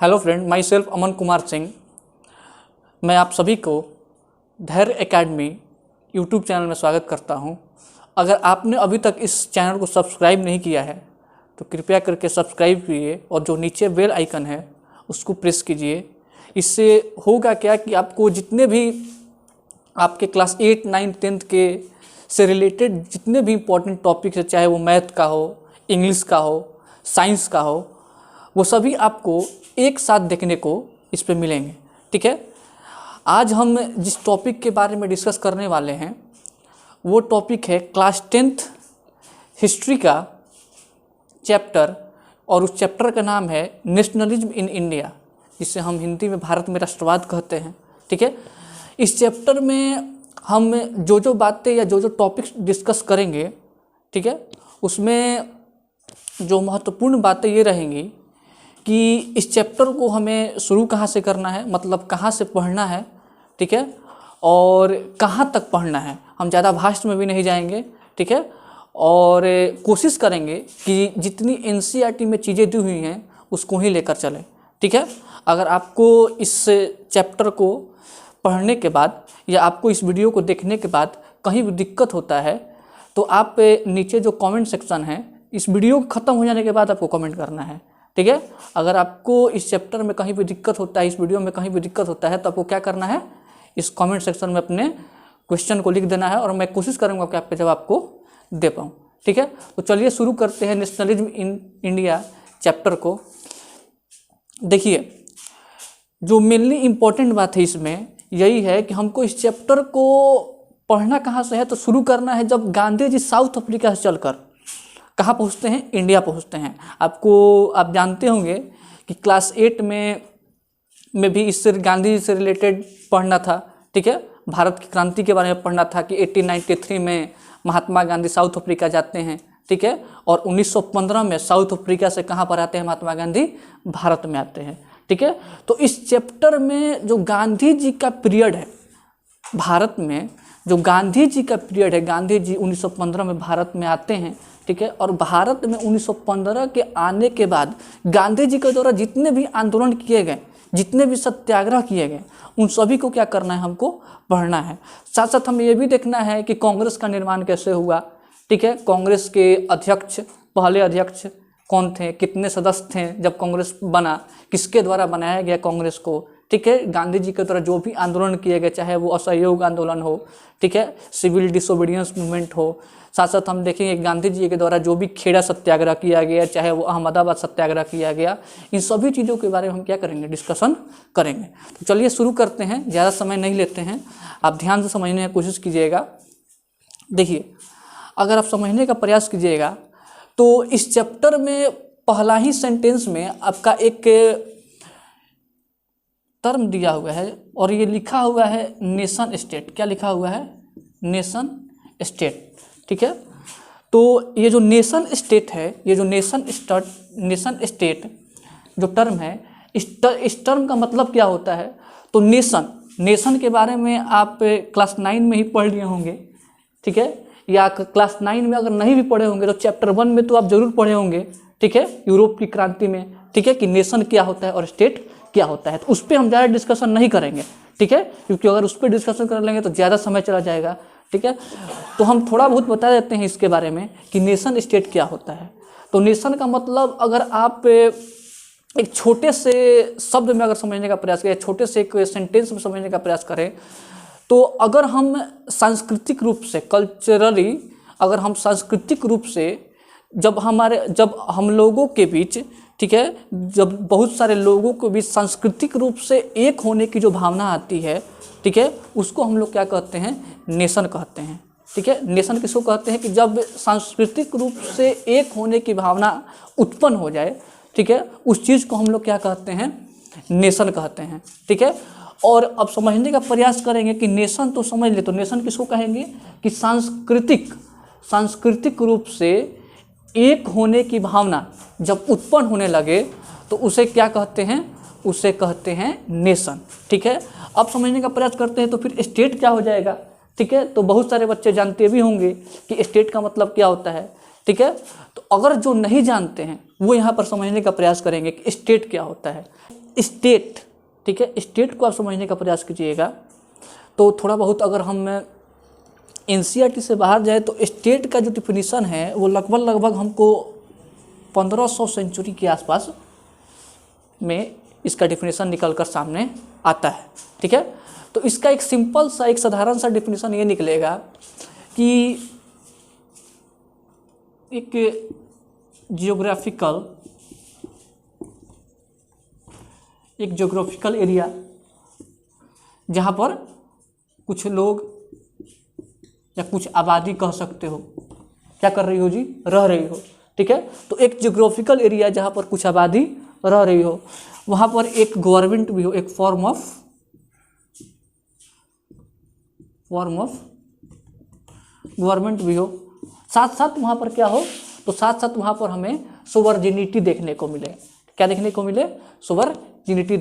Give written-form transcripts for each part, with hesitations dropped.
Hello friend, my self Aman Kumar Singh. मैं आप सभी को धैर्य एकेडमी यूट्यूब चैनल में स्वागत करता हूं। अगर आपने अभी तक इस चैनल को सब्सक्राइब नहीं किया है तो कृपया करके सब्सक्राइब कीजिए और जो नीचे बेल आइकन है उसको प्रेस कीजिए। इससे होगा क्या कि आपको जितने भी आपके क्लास 8, 9, 10 के से रिलेटेड जितने भी इम्पोर्टेंट टॉपिक्स है, चाहे वो मैथ का हो, इंग्लिश का हो, साइंस का हो, वो सभी आपको एक साथ देखने को इस पे मिलेंगे। ठीक है, आज हम जिस टॉपिक के बारे में डिस्कस करने वाले हैं वो टॉपिक है क्लास 10th हिस्ट्री का चैप्टर, और उस चैप्टर का नाम है नेशनलिज्म इन इंडिया, जिसे हम हिंदी में भारत में राष्ट्रवाद कहते हैं। ठीक है, इस चैप्टर में हम जो बातें या जो टॉपिक्स डिस्कस करेंगे, ठीक है, उसमें जो महत्वपूर्ण बातें ये रहेंगी कि इस चैप्टर को हमें शुरू कहाँ से करना है, मतलब कहाँ से पढ़ना है, ठीक है, और कहाँ तक पढ़ना है। हम ज़्यादा भाष्य में भी नहीं जाएंगे, ठीक है, और कोशिश करेंगे कि जितनी एनसीईआरटी में चीज़ें दी हुई हैं उसको ही लेकर चलें। ठीक है, अगर आपको इस चैप्टर को पढ़ने के बाद या आपको इस वीडियो को देखने के बाद कहीं भी दिक्कत होता है तो आप नीचे जो कमेंट सेक्शन है, इस वीडियो ख़त्म हो जाने के बाद आपको कमेंट करना है। ठीक है, अगर आपको इस चैप्टर में कहीं भी दिक्कत होता है, इस वीडियो में कहीं भी दिक्कत होता है, तो आपको क्या करना है, इस कमेंट सेक्शन में अपने क्वेश्चन को लिख देना है और मैं कोशिश करूँगा कि आपके जवाब को दे पाऊँ। ठीक है, तो चलिए शुरू करते हैं नेशनलिज्म इन इंडिया चैप्टर को। देखिए, जो मेनली इम्पोर्टेंट बात है इसमें यही है कि हमको इस चैप्टर को पढ़ना कहाँ से है, तो शुरू करना है जब गांधी जी साउथ अफ्रीका से चलकर कहाँ पहुँचते हैं, इंडिया पहुँचते हैं। आप जानते होंगे कि क्लास 8 में भी इससे गांधी जी से रिलेटेड पढ़ना था। ठीक है, भारत की क्रांति के बारे में पढ़ना था कि 1893 में महात्मा गांधी साउथ अफ्रीका जाते हैं। ठीक है, और 1915 में साउथ अफ्रीका से कहाँ पर आते हैं, महात्मा गांधी भारत में आते हैं। ठीक है, तो इस चैप्टर में जो गांधी जी का पीरियड है भारत में, जो गांधी जी का पीरियड है, गांधी जी 1915 में भारत में आते हैं। ठीक है, और भारत में 1915 के आने के बाद गांधी जी के द्वारा जितने भी आंदोलन किए गए, जितने भी सत्याग्रह किए गए, उन सभी को क्या करना है, हमको पढ़ना है। साथ साथ हमें ये भी देखना है कि कांग्रेस का निर्माण कैसे हुआ। ठीक है, कांग्रेस के अध्यक्ष, पहले अध्यक्ष कौन थे, कितने सदस्य थे जब कांग्रेस बना, किसके द्वारा बनाया गया कांग्रेस को। ठीक है, गांधी जी के द्वारा जो भी आंदोलन किए गए, चाहे वो असहयोग आंदोलन हो, ठीक है, सिविल डिसोबीडियंस मूवमेंट हो। साथ साथ हम देखेंगे गांधी जी के द्वारा जो भी खेड़ा सत्याग्रह किया गया, चाहे वो अहमदाबाद सत्याग्रह किया गया, इन सभी चीज़ों के बारे में हम क्या करेंगे, डिस्कशन करेंगे। तो चलिए शुरू करते हैं, ज़्यादा समय नहीं लेते हैं, आप ध्यान से समझने की कोशिश कीजिएगा। देखिए, अगर आप समझने का प्रयास कीजिएगा तो इस चैप्टर में पहला ही सेंटेंस में आपका एक टर्म दिया हुआ है और ये लिखा हुआ है नेशन स्टेट। क्या लिखा हुआ है, नेशन स्टेट। ठीक है, तो ये जो नेशन स्टेट है, ये जो नेशन स्टेट जो टर्म है, इस टर्म का मतलब क्या होता है, तो नेशन के बारे में आप क्लास 9 में ही पढ़ लिए होंगे। ठीक है, या क्लास 9 में अगर नहीं भी पढ़े होंगे तो चैप्टर 1 में तो आप जरूर पढ़े होंगे। ठीक है, यूरोप की क्रांति में, ठीक है, कि नेशन क्या होता है और स्टेट क्या होता है। तो उस पर हम ज़्यादा डिस्कशन नहीं करेंगे। ठीक है, क्योंकि अगर उस पर डिस्कशन कर लेंगे तो ज़्यादा समय चला जाएगा। ठीक है, तो हम थोड़ा बहुत बता देते हैं इसके बारे में कि नेशन स्टेट क्या होता है। तो नेशन का मतलब अगर आप एक छोटे से शब्द में अगर समझने का प्रयास करें, छोटे से एक सेंटेंस में समझने का प्रयास करें, तो अगर हम सांस्कृतिक रूप से, कल्चरली अगर हम सांस्कृतिक रूप से जब हम लोगों के बीच, ठीक है, जब बहुत सारे लोगों के बीच सांस्कृतिक रूप से एक होने की जो भावना आती है, ठीक है, उसको हम लोग क्या कहते हैं, नेशन कहते हैं। ठीक है, नेशन किसको कहते हैं कि जब सांस्कृतिक रूप से एक होने की भावना उत्पन्न हो जाए, ठीक है, उस चीज़ को हम लोग क्या कहते हैं, नेशन कहते हैं। ठीक है, और अब समझने का प्रयास करेंगे कि नेशन तो समझ ले, तो नेशन किसको कहेंगे कि सांस्कृतिक रूप से एक होने की भावना जब उत्पन्न होने लगे तो उसे क्या कहते हैं, उसे कहते हैं नेशन। ठीक है, अब समझने का प्रयास करते हैं तो फिर स्टेट क्या हो जाएगा। ठीक है, तो बहुत सारे बच्चे जानते भी होंगे कि स्टेट का मतलब क्या होता है। ठीक है, तो अगर जो नहीं जानते हैं वो यहाँ पर समझने का प्रयास करेंगे कि स्टेट क्या होता है। स्टेट, ठीक है, स्टेट को आप समझने का प्रयास कीजिएगा तो थोड़ा बहुत अगर हम एनसीईआरटी से बाहर जाए तो स्टेट का जो डिफिनीसन है वो लगभग हमको 1500 सेंचुरी के आसपास में इसका डिफिनीसन निकल कर सामने आता है, ठीक है। तो इसका एक सिंपल सा, एक साधारण सा डिफिनीसन ये निकलेगा कि एक जियोग्राफिकल एरिया जहाँ पर कुछ लोग या कुछ आबादी कह सकते हो, क्या कर रही हो जी, रह रही हो, ठीक है। तो एक जियोग्राफिकल एरिया जहाँ पर कुछ आबादी रह रही हो, वहाँ पर एक गवर्नमेंट भी हो, एक फॉर्म ऑफ गवर्नमेंट भी हो, साथ साथ वहाँ पर क्या हो, तो साथ साथ वहाँ पर हमें सोवर्जिनिटी देखने को मिले। क्या देखने को मिले, सोवर्जिनिटी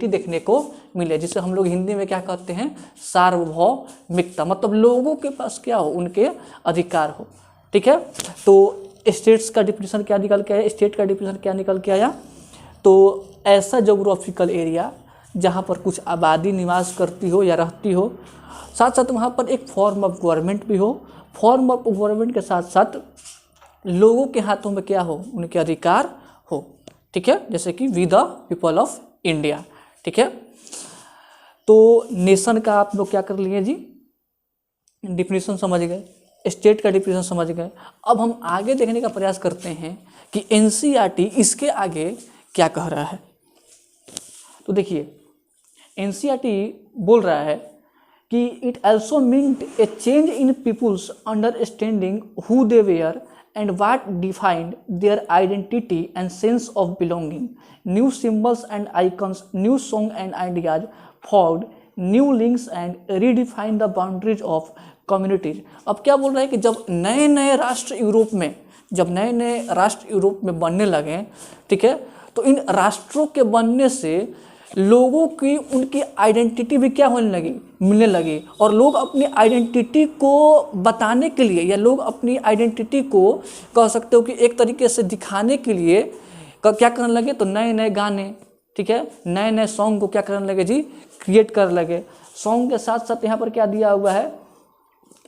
देखने को मिले, जिसे हम लोग हिंदी में क्या कहते हैं, सार्वभौमिकता, मतलब लोगों के पास क्या हो, उनके अधिकार हो, ठीक है। तो स्टेट्स का डिफिनीशन क्या निकल के आया, स्टेट का डिफिनीशन क्या निकल के आया, तो ऐसा ज्योग्राफिकल एरिया जहाँ पर कुछ आबादी निवास करती हो या रहती हो, साथ साथ वहाँ पर एक फॉर्म ऑफ गवर्नमेंट भी हो, फॉर्म ऑफ गवर्नमेंट के साथ साथ लोगों के हाथों में क्या हो, उनके अधिकार हो, ठीक है, जैसे कि we the people of India, ठीक है। तो नेशन का आप लोग क्या कर लिए जी, डिफिनीशन समझ गए, स्टेट का डिफिनीशन समझ गए। अब हम आगे देखने का प्रयास करते हैं कि एनसीईआरटी इसके आगे क्या कह रहा है। तो देखिए एनसीईआरटी बोल रहा है कि it also meant a change in people's understanding who they were and what defined their identity and sense of belonging. New symbols and icons, new song and ideas formed new links and redefined the boundaries of communities. अब क्या बोल रहा है कि जब नए नए राष्ट्र यूरोप में बनने लगे, ठीक है, तो इन राष्ट्रों के बनने से लोगों की उनकी आइडेंटिटी भी क्या होने लगी, मिलने लगी, और लोग अपनी आइडेंटिटी को बताने के लिए या लोग अपनी आइडेंटिटी को कह सकते हो कि एक तरीके से दिखाने के लिए क्या करने लगे, तो नए नए गाने, ठीक है, नए नए सॉन्ग को क्या करने लगे जी, क्रिएट करने लगे। सॉन्ग के साथ साथ यहाँ पर क्या दिया हुआ है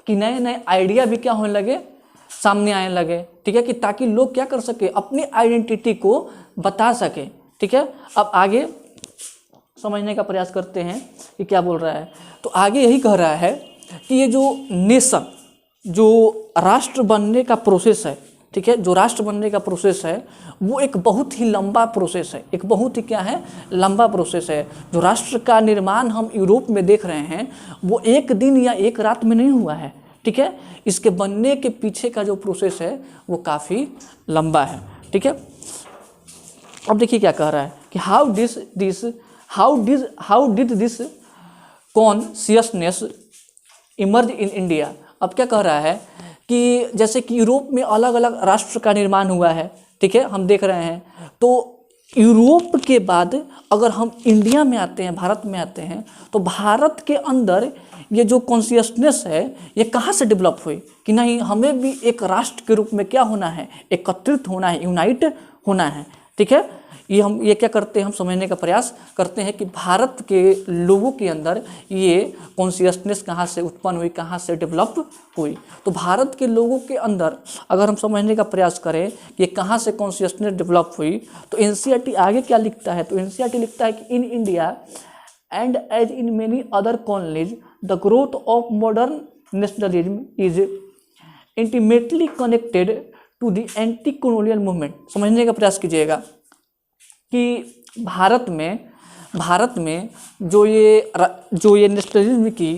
कि नए नए आइडिया भी क्या होने लगे, सामने आने लगे, ठीक है, कि ताकि लोग क्या कर सके, अपनी आइडेंटिटी को बता सके, ठीक है। अब आगे समझने का प्रयास करते हैं कि क्या बोल रहा है। तो आगे यही कह रहा है कि ये जो नेशन, जो राष्ट्र बनने का प्रोसेस है, ठीक है, जो राष्ट्र बनने का प्रोसेस है वो एक बहुत ही लंबा प्रोसेस है, एक बहुत ही क्या है, लंबा प्रोसेस है। जो राष्ट्र का निर्माण हम यूरोप में देख रहे हैं वो एक दिन या एक रात में नहीं हुआ है, ठीक है, इसके बनने के पीछे का जो प्रोसेस है वो काफ़ी लंबा है, ठीक है। अब देखिए क्या कह रहा है कि how did this consciousness emerge in India। अब क्या कह रहा है कि जैसे कि यूरोप में अलग अलग राष्ट्र का निर्माण हुआ है, ठीक है, हम देख रहे हैं, तो यूरोप के बाद अगर हम इंडिया में आते हैं, भारत में आते हैं, तो भारत के अंदर ये जो कॉन्शियसनेस है ये कहाँ से डेवलप हुई कि नहीं, हमें भी एक राष्ट्र के रूप में क्या होना है, एकत्रित होना है, यूनाइट होना है, ठीक है। ये क्या करते हैं, हम समझने का प्रयास करते हैं कि भारत के लोगों के अंदर ये कॉन्शियसनेस कहाँ से उत्पन्न हुई, कहाँ से डेवलप हुई। तो भारत के लोगों के अंदर अगर हम समझने का प्रयास करें कि कहाँ से कॉन्शियसनेस डेवलप हुई, तो एनसीईआरटी आगे क्या लिखता है, तो एनसीईआरटी लिखता है कि in India and as in many other colonies the growth of modern nationalism is intimately connected to the anti colonial movement. समझने का प्रयास कीजिएगा कि भारत में जो ये नेशनलिज्म की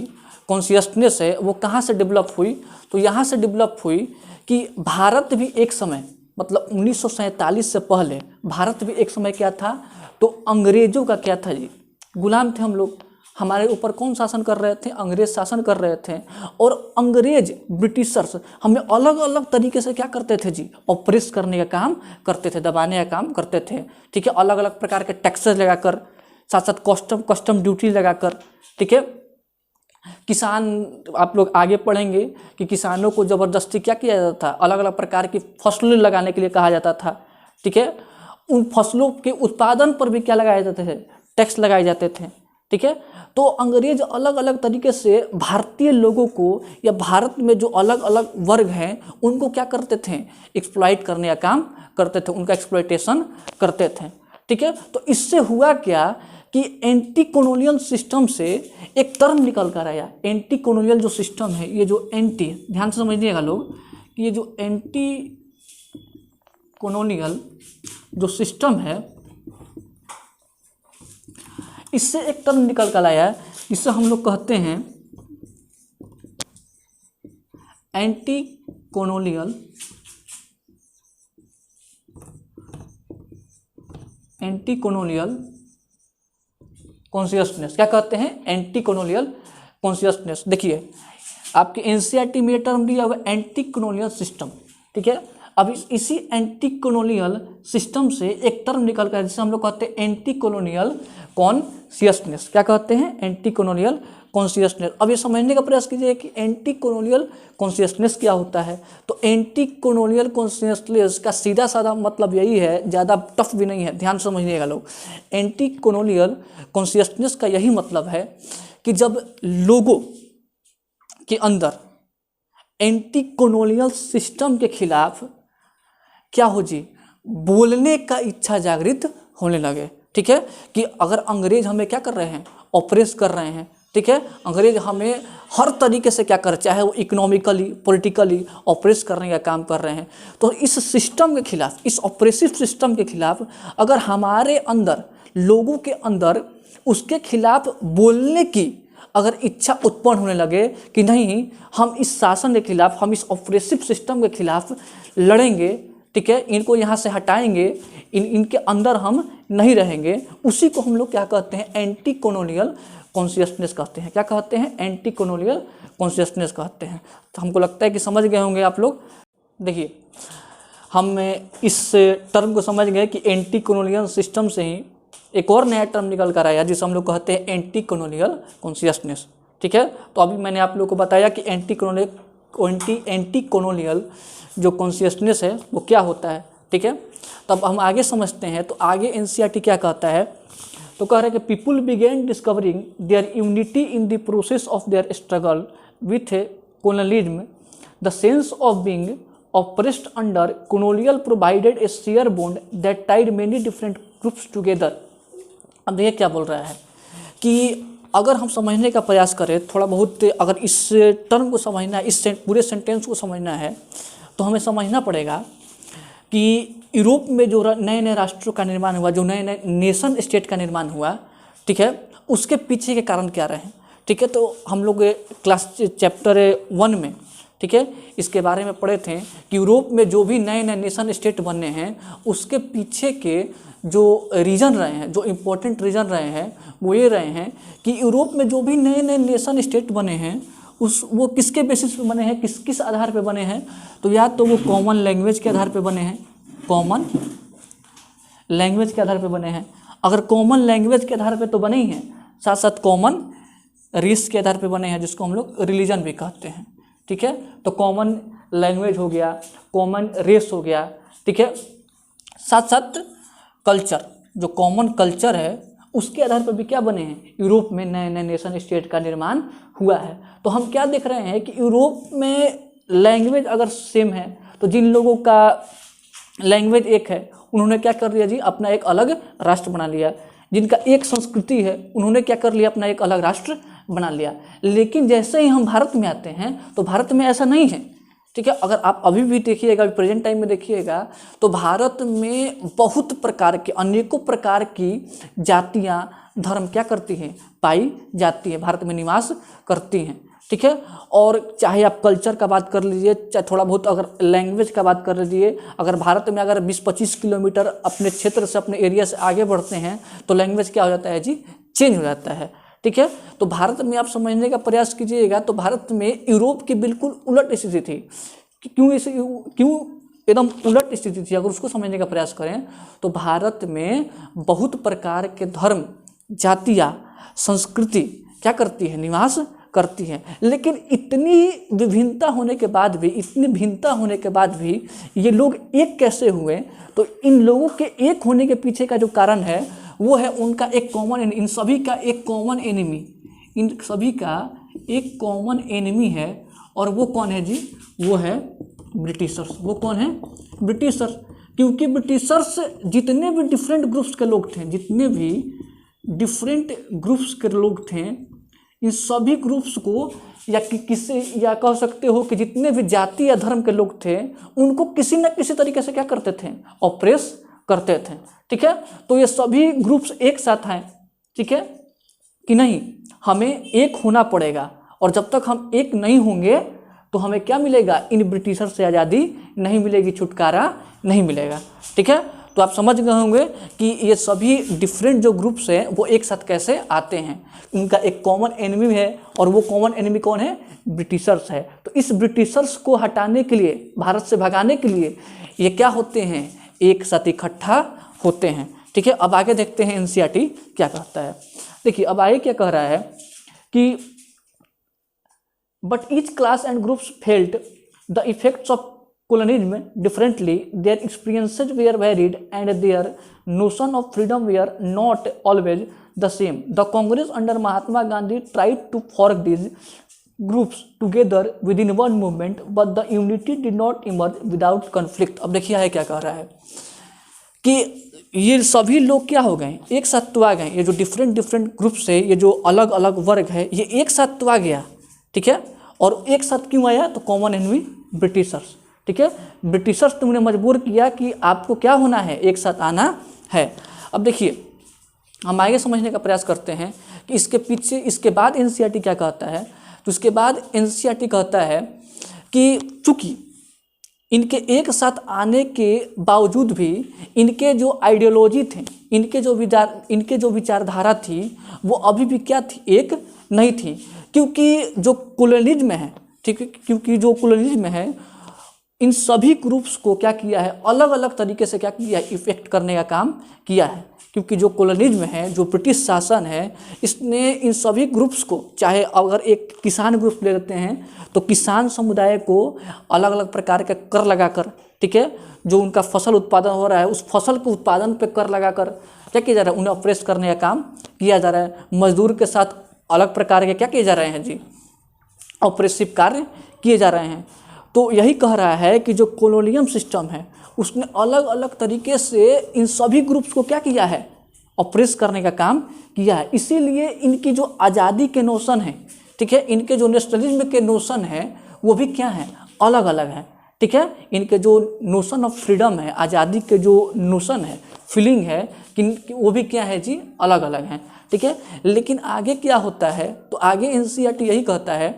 कॉन्शियसनेस है वो कहाँ से डेवलप हुई, तो यहाँ से डेवलप हुई कि भारत भी एक समय, मतलब 1947 से पहले भारत भी एक समय क्या था, तो अंग्रेजों का क्या था जी, गुलाम थे हम लोग। हमारे ऊपर कौन शासन कर रहे थे, अंग्रेज शासन कर रहे थे, और अंग्रेज ब्रिटिशर्स हमें अलग अलग तरीके से क्या करते थे जी, ऑपरेस करने का काम करते थे, दबाने का काम करते थे, ठीक है, अलग अलग प्रकार के टैक्सेस लगाकर, साथ साथ कस्टम ड्यूटी लगाकर, ठीक है। किसान, आप लोग आगे पढ़ेंगे कि किसानों को ज़बरदस्ती क्या किया जाता था, अलग अलग प्रकार की फसलें लगाने के लिए कहा जाता था, ठीक है, उन फसलों के उत्पादन पर भी क्या लगाए जाते थे, टैक्स लगाए जाते थे। ठीक है, तो अंग्रेज अलग अलग तरीके से भारतीय लोगों को या भारत में जो अलग अलग वर्ग हैं उनको क्या करते थे, एक्सप्लॉइट करने का काम करते थे, उनका एक्सप्लॉइटेशन करते थे। ठीक है, तो इससे हुआ क्या कि एंटी कॉलोनियल सिस्टम से एक टर्म निकल कर आया। एंटी कॉलोनियल जो सिस्टम है, ये जो एंटी, ध्यान से समझिएगा लोग, ये जो एंटी कॉलोनियल जो सिस्टम है, इससे एक टर्म निकल कर आया है, जिससे हम लोग कहते हैं एंटी कॉलोनियल कॉन्शियसनेस। क्या कहते हैं, एंटी कॉलोनियल कॉन्शियसनेस। देखिए आपके एनसीईआरटी में टर्म दिया हुआ एंटी कॉलोनियल सिस्टम। ठीक है, अब इसी एंटी कॉलोनियल सिस्टम से एक टर्म निकल कर जिसे हम लोग कहते हैं एंटी कॉलोनियल कॉन्शियसनेस। क्या कहते हैं, एंटी कॉलोनियल कॉन्शियसनेस। अब ये समझने का प्रयास कीजिए कि एंटी कॉलोनियल कॉन्शियसनेस क्या होता है। तो एंटी कॉलोनियल कॉन्शियसनेस का सीधा साधा मतलब यही है, ज़्यादा टफ भी नहीं है, ध्यान समझिएगा लोग। एंटी कॉलोनियल कॉन्शियसनेस का यही मतलब है कि जब लोगों के अंदर एंटी कॉलोनियल सिस्टम के खिलाफ क्या हो जी, बोलने का इच्छा जागृत होने लगे। ठीक है, कि अगर अंग्रेज हमें क्या कर रहे हैं, ऑपरेस कर रहे हैं। ठीक है, अंग्रेज हमें हर तरीके से क्या कर रहे हैं, चाहे वो इकोनॉमिकली पॉलिटिकली ऑपरेस करने का काम कर रहे हैं, तो इस सिस्टम के खिलाफ, इस ऑपरेसिव सिस्टम के खिलाफ अगर हमारे अंदर, लोगों के अंदर उसके खिलाफ बोलने की अगर इच्छा उत्पन्न होने लगे कि नहीं, हम इस शासन के खिलाफ, हम इस ऑपरेसिव सिस्टम के खिलाफ लड़ेंगे, ठीक है, इनको यहाँ से हटाएंगे, इनके अंदर हम नहीं रहेंगे, उसी को हम लोग क्या कहते हैं, एंटी कॉलोनियल कॉन्शियसनेस कहते हैं। क्या कहते हैं, एंटी कॉलोनियल कॉन्शियसनेस कहते हैं। तो हमको लगता है कि समझ गए होंगे आप लोग। देखिए हम इस टर्म को समझ गए कि एंटी कॉलोनियल सिस्टम से ही एक और नया टर्म निकल कर आया जिसे हम लोग कहते हैं एंटी कॉलोनियल कॉन्शियसनेस। ठीक है, तो अभी मैंने आप लोग को बताया कि एंटी कॉलोनियल जो कॉन्शियसनेस है वो क्या होता है। ठीक है, तब हम आगे समझते हैं। तो आगे एनसीईआरटी क्या कहता है, तो कह रहे हैं कि people began discovering their unity in the process of their struggle with colonialism, the sense of being oppressed under colonial provided a sheer bond that tied many different groups together। अब देखिए क्या बोल रहा है कि अगर हम समझने का प्रयास करें थोड़ा बहुत, अगर इस टर्म को समझना है, इस पूरे सेंटेंस को समझना है, तो हमें समझना पड़ेगा कि यूरोप में जो नए नए राष्ट्रों का निर्माण हुआ, जो नए नए नेशन स्टेट का निर्माण हुआ, ठीक है, उसके पीछे के कारण क्या रहे। ठीक है, तो हम लोग क्लास चैप्टर 1 में, ठीक है, इसके बारे में पढ़े थे कि यूरोप में जो भी नए नए नेशन स्टेट बने हैं उसके पीछे के जो रीजन रहे हैं, जो इम्पोर्टेंट रीजन रहे हैं, वो ये रहे हैं कि यूरोप में जो भी नए नए नेशन स्टेट बने हैं वो किसके बेसिस पे बने हैं, किस आधार पे बने हैं। तो या तो वो कॉमन लैंग्वेज के आधार पे बने हैं, कॉमन लैंग्वेज के आधार पे बने हैं। अगर कॉमन लैंग्वेज के आधार पे तो बने ही हैं, साथ साथ कॉमन रेस के आधार पे बने हैं, जिसको हम लोग रिलीजन भी कहते हैं। ठीक है, तो कॉमन लैंग्वेज हो गया, कॉमन रेस हो गया, ठीक है, साथ साथ कल्चर, जो कॉमन कल्चर है उसके आधार पर भी क्या बने हैं, यूरोप में नए नए नेशन स्टेट का निर्माण हुआ है। तो हम क्या देख रहे हैं कि यूरोप में लैंग्वेज अगर सेम है तो जिन लोगों का लैंग्वेज एक है उन्होंने क्या कर लिया जी, अपना एक अलग राष्ट्र बना लिया। जिनका एक संस्कृति है उन्होंने क्या कर लिया, अपना एक अलग राष्ट्र बना लिया। लेकिन जैसे ही हम भारत में आते हैं तो भारत में ऐसा नहीं है। ठीक है, अगर आप अभी भी देखिएगा, प्रेजेंट टाइम में देखिएगा, तो भारत में बहुत प्रकार के, अनेकों प्रकार की जातियां, धर्म क्या करती हैं, पाई जाती है, भारत में निवास करती हैं। ठीक है, और चाहे आप कल्चर का बात कर लीजिए, चाहे थोड़ा बहुत अगर लैंग्वेज का बात कर लीजिए, अगर भारत में अगर 20-25 किलोमीटर अपने क्षेत्र से, अपने एरिया से आगे बढ़ते हैं तो लैंग्वेज क्या हो जाता है जी, चेंज हो जाता है। ठीक है, तो भारत में आप समझने का प्रयास कीजिएगा तो भारत में यूरोप की बिल्कुल उलट स्थिति थी। क्यों एकदम उलट स्थिति थी, अगर उसको समझने का प्रयास करें तो भारत में बहुत प्रकार के धर्म, जातियाँ, संस्कृति क्या करती है, निवास करती हैं। लेकिन इतनी विभिन्नता होने के बाद भी, इतनी भिन्नता होने के बाद भी ये लोग एक कैसे हुए? तो इन लोगों के एक होने के पीछे का जो कारण है वो है उनका एक कॉमन, इन सभी का एक कॉमन एनिमी, इन सभी का एक कॉमन एनिमी है। और वो कौन है जी? वो है ब्रिटिशर्स। वो कौन है? ब्रिटिशर्स। क्योंकि ब्रिटिशर्स जितने भी डिफरेंट ग्रुप्स के लोग थे, जितने भी डिफरेंट ग्रुप्स के लोग थे, इन सभी ग्रुप्स को या किसी, या कह सकते हो कि जितने भी जाति या धर्म के लोग थे उनको किसी न किसी तरीके से क्या करते थे? ऑप्रेस करते थे। ठीक है, तो ये सभी ग्रुप्स एक साथ हैं। ठीक है कि नहीं? हमें एक होना पड़ेगा, और जब तक हम एक नहीं होंगे तो हमें क्या मिलेगा? इन ब्रिटिशर से आज़ादी नहीं मिलेगी, छुटकारा नहीं मिलेगा। ठीक है, तो आप समझ गए होंगे कि ये सभी डिफरेंट जो ग्रुप्स हैं वो एक साथ कैसे आते हैं। उनका एक कॉमन एनिमी है, और वो कॉमन एनिमी कौन है? ब्रिटिशर्स है। तो इस ब्रिटिशर्स को हटाने के लिए, भारत से भगाने के लिए ये क्या होते हैं? एक साथ इकट्ठा होते हैं। ठीक है, अब आगे देखते हैं एनसीईआरटी क्या कहता है। देखिए अब आगे क्या कह रहा है कि but each class and groups felt the effects of colonialism differently, their experiences were varied and their notion of freedom were not always the same. The Congress under Mahatma Gandhi tried to forge these groups together within one movement, but the unity did not emerge without conflict. अब देखिए है क्या कह रहा है कि ये सभी लोग क्या हो गए? एक साथ तो आ गए। ये जो डिफरेंट ग्रुप्स है, ये जो अलग अलग वर्ग है, ये एक साथ तो आ गया। ठीक है, और एक साथ क्यों आया? तो कॉमन एनिमी ब्रिटिशर्स। ठीक है, ब्रिटिशर्स तुमने मजबूर किया कि आपको क्या होना है? एक साथ आना है। अब देखिए हम आगे समझने का प्रयास करते हैं कि इसके पीछे, इसके बाद एनसीईआरटी क्या कहता है। तो इसके बाद एनसीईआरटी कहता है कि चूंकि इनके एक साथ आने के बावजूद भी इनके जो आइडियोलॉजी थे, इनके जो विचारधारा थी वो अभी भी क्या थी? एक नहीं थी। क्योंकि जो कॉलोनिज्म है, ठीक है, क्योंकि जो कॉलोनिज्म है इन सभी ग्रुप्स को क्या किया है? अलग अलग तरीके से क्या किया है? इफेक्ट करने का काम किया है। क्योंकि जो कॉलोनिज्म है, जो ब्रिटिश शासन है, इसने इन सभी ग्रुप्स को, चाहे अगर एक किसान ग्रुप ले लेते हैं तो किसान समुदाय को अलग अलग प्रकार के कर लगाकर, ठीक है, जो उनका फसल उत्पादन हो रहा है उस फसल के उत्पादन पे कर लगाकर क्या किया जा रहा है? उन्हें ऑप्रेस करने का काम किया जा रहा है। मजदूर के साथ अलग प्रकार के क्या किए जा रहे हैं जी? ऑप्रेसिव कार्य किए जा रहे हैं। तो यही कह रहा है कि जो कॉलोनियल सिस्टम है उसने अलग अलग तरीके से इन सभी ग्रुप्स को क्या किया है? ऑप्रेस करने का काम किया है। इसीलिए इनकी जो आज़ादी के नोशन है, ठीक है, इनके जो नेशनलिज्म के नोशन है वो भी क्या है? अलग अलग है। ठीक है, इनके जो नोशन ऑफ फ्रीडम है, आज़ादी के जो नोशन है, फीलिंग है कि वो भी क्या है जी? अलग अलग हैं। ठीक है, लेकिन आगे क्या होता है? तो आगे एनसीईआरटी यही कहता है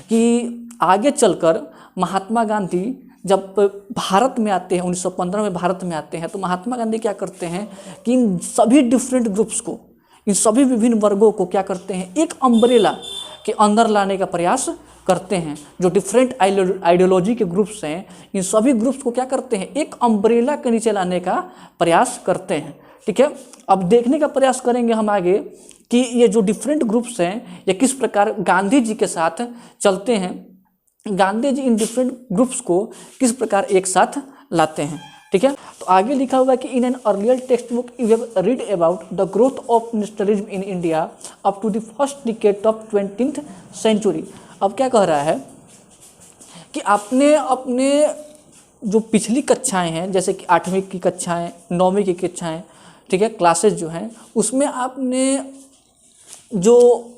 कि आगे चलकर महात्मा गांधी जब भारत में आते हैं, 1915 में भारत में आते हैं, तो महात्मा गांधी क्या करते हैं कि इन सभी डिफरेंट ग्रुप्स को, इन सभी विभिन्न वर्गों को क्या करते हैं? एक अम्ब्रेला के अंदर लाने का प्रयास करते हैं। जो डिफरेंट आइडियोलॉजी के ग्रुप्स हैं, इन सभी ग्रुप्स को क्या करते हैं? एक अम्ब्रेला के नीचे लाने का प्रयास करते हैं। ठीक है, अब देखने का प्रयास करेंगे हम आगे कि ये जो डिफरेंट ग्रुप्स हैं ये किस प्रकार गांधी जी के साथ चलते हैं, Gandhi ji in different groups को किस प्रकार एक साथ लाते हैं। ठीक है, तो आगे लिखा हुआ है कि in an earlier text book you have read about the growth of nationalism in India up to the first decade of 20th century. अब क्या कह रहा है कि आपने अपने जो पिछली कक्षाएं हैं, जैसे कि 8वीं की कक्षाएं, 9वीं की कक्षाएं, ठीक है, क्लासेस जो हैं, उसमें आपने जो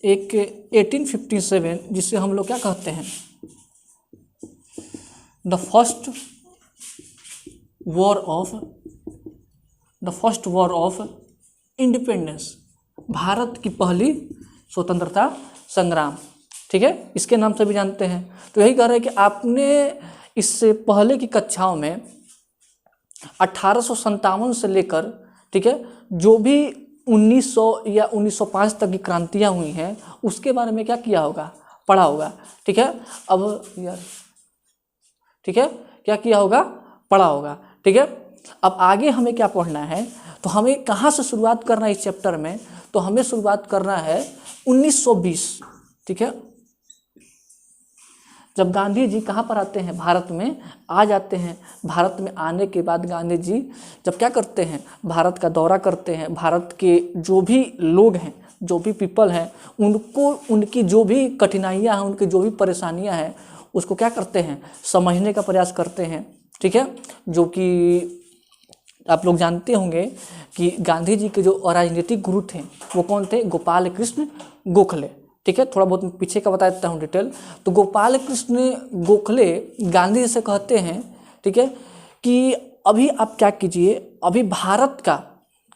एक 1857 जिसे हम लोग क्या कहते हैं? The first war of independence, Bharat की पहली स्वतंत्रता संग्राम, ठीक है, इसके नाम से भी जानते हैं। तो यही कह रहे हैं कि आपने इससे पहले की कक्षाओं में 1857 से लेकर, ठीक है, जो भी 1900 या 1905 तक की क्रांतियाँ हुई हैं उसके बारे में क्या किया होगा? पढ़ा होगा। ठीक है, अब यार, ठीक है, क्या किया होगा? पढ़ा होगा। ठीक है, अब आगे हमें क्या पढ़ना है, तो हमें कहाँ से शुरुआत करना है इस चैप्टर में, तो हमें शुरुआत करना है 1920। ठीक है, जब गांधी जी कहाँ पर आते हैं, भारत में आ जाते हैं। भारत में आने के बाद गांधी जी जब क्या करते हैं, भारत का दौरा करते हैं, भारत के जो भी लोग हैं, जो भी पीपल हैं, उनको उनकी जो भी कठिनाइयाँ हैं, उनकी जो भी परेशानियाँ हैं, उसको क्या करते हैं, समझने का प्रयास करते हैं। ठीक है, जो कि आप लोग जानते होंगे कि गांधी जी के जो राजनीतिक गुरु थे वो कौन थे, गोपाल कृष्ण गोखले। ठीक है, थोड़ा बहुत पीछे का बता देता हूँ डिटेल। तो गोपाल कृष्ण गोखले गांधी जी से कहते हैं, ठीक है, कि अभी आप क्या कीजिए, अभी भारत का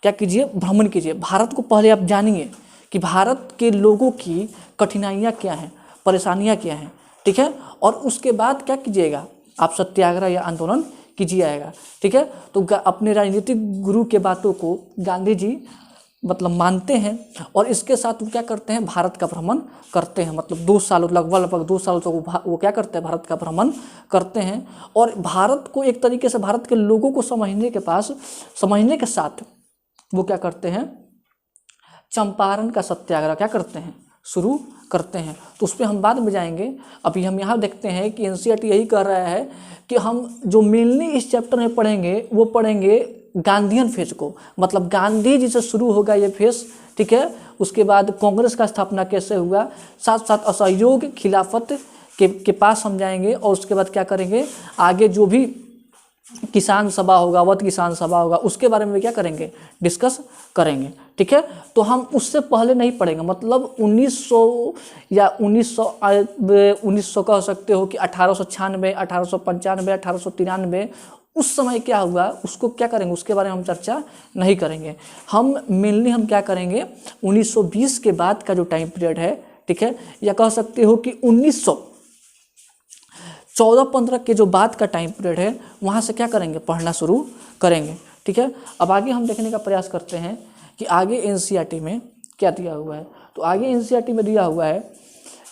क्या कीजिए, भ्रमण कीजिए, भारत को पहले आप जानिए कि भारत के लोगों की कठिनाइयाँ क्या हैं, परेशानियाँ क्या हैं। ठीक है, और उसके बाद क्या कीजिएगा, आप सत्याग्रह या आंदोलन कीजिएगा। ठीक है, तो अपने राजनीतिक गुरु के बातों को गांधी जी मतलब मानते हैं और इसके साथ वो क्या करते हैं, भारत का भ्रमण करते हैं। मतलब 2 साल, लगभग 2 साल तक वो क्या करते हैं, भारत का भ्रमण करते हैं। और भारत को एक तरीके से भारत के लोगों को समझने के साथ वो क्या करते हैं, चंपारण का सत्याग्रह क्या करते हैं, शुरू करते हैं। तो उस पर हम बाद में जाएंगे। अभी हम यहाँ देखते हैं कि एनसीईआरटी यही कह रहा है कि हम जो मेनली इस चैप्टर में पढ़ेंगे वो पढ़ेंगे गांधीयन फेज को, मतलब गांधी जी से शुरू होगा ये फेज। ठीक है, उसके बाद कांग्रेस का स्थापना कैसे हुआ, साथ साथ असहयोग खिलाफत के पास हम जाएंगे। और उसके बाद क्या करेंगे, आगे जो भी किसान सभा होगा, अवध किसान सभा होगा, उसके बारे में क्या करेंगे, डिस्कस करेंगे। ठीक है, तो हम उससे पहले नहीं पढ़ेंगे। मतलब 1900 या 1900 कह सकते हो कि 1896, 1895, 1893 उस समय क्या हुआ, उसको क्या करेंगे, उसके बारे में हम चर्चा नहीं करेंगे। हम मेनली हम क्या करेंगे, 1920 के बाद का जो टाइम पीरियड है, ठीक है, या कह सकते हो कि 1914-15 के जो बाद का टाइम पीरियड है, वहाँ से क्या करेंगे, पढ़ना शुरू करेंगे। ठीक है, अब आगे हम देखने का प्रयास करते हैं कि आगे एनसीईआरटी में क्या दिया हुआ है। तो आगे एनसीईआरटी में दिया हुआ है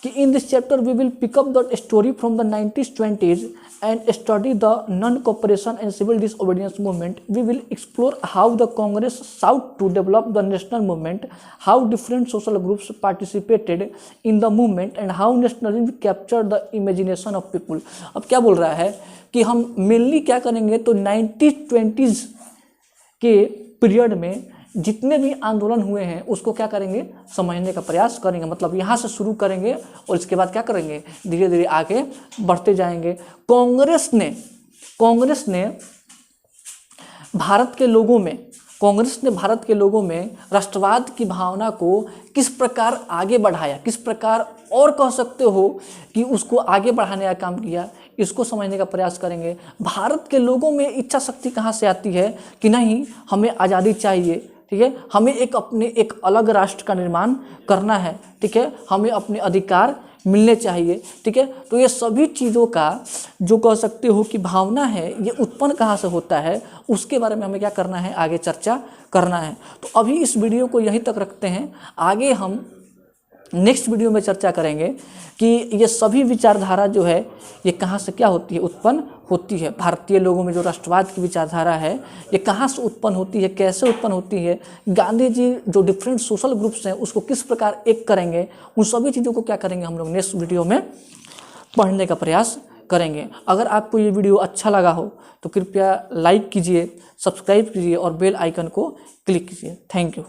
कि in this chapter we will pick up the story from the 1920s and study the non-cooperation and civil disobedience movement. We will explore how the Congress sought to develop the national movement, how different social groups participated in the movement, and how nationalism captured the imagination of people. अब क्या बोल रहा है कि हम mainly क्या करेंगे, तो 1920s के पीरियड में जितने भी आंदोलन हुए हैं उसको क्या करेंगे, समझने का प्रयास करेंगे। मतलब यहाँ से शुरू करेंगे और इसके बाद क्या करेंगे, धीरे धीरे आगे बढ़ते जाएंगे। कांग्रेस ने भारत के लोगों में राष्ट्रवाद की भावना को किस प्रकार आगे बढ़ाया, किस प्रकार और कह सकते हो कि उसको आगे बढ़ाने का काम किया, इसको समझने का प्रयास करेंगे। भारत के लोगों में इच्छा शक्ति कहाँ से आती है कि नहीं, हमें आज़ादी चाहिए। ठीक है, हमें एक अलग राष्ट्र का निर्माण करना है। ठीक है, हमें अपने अधिकार मिलने चाहिए। ठीक है, तो ये सभी चीज़ों का जो कह सकते हो कि भावना है, ये उत्पन्न कहाँ से होता है, उसके बारे में हमें क्या करना है, आगे चर्चा करना है। तो अभी इस वीडियो को यहीं तक रखते हैं। आगे हम नेक्स्ट वीडियो में चर्चा करेंगे कि ये सभी विचारधारा जो है ये कहाँ से क्या होती है, उत्पन्न होती है। भारतीय लोगों में जो राष्ट्रवाद की विचारधारा है ये कहाँ से उत्पन्न होती है, कैसे उत्पन्न होती है, गांधी जी जो डिफरेंट सोशल ग्रुप्स हैं उसको किस प्रकार एक करेंगे, उन सभी चीज़ों को क्या करेंगे हम लोग नेक्स्ट वीडियो में पढ़ने का प्रयास करेंगे। अगर आपको ये वीडियो अच्छा लगा हो तो कृपया लाइक कीजिए, सब्सक्राइब कीजिए और बेल आइकन को क्लिक कीजिए। Thank you.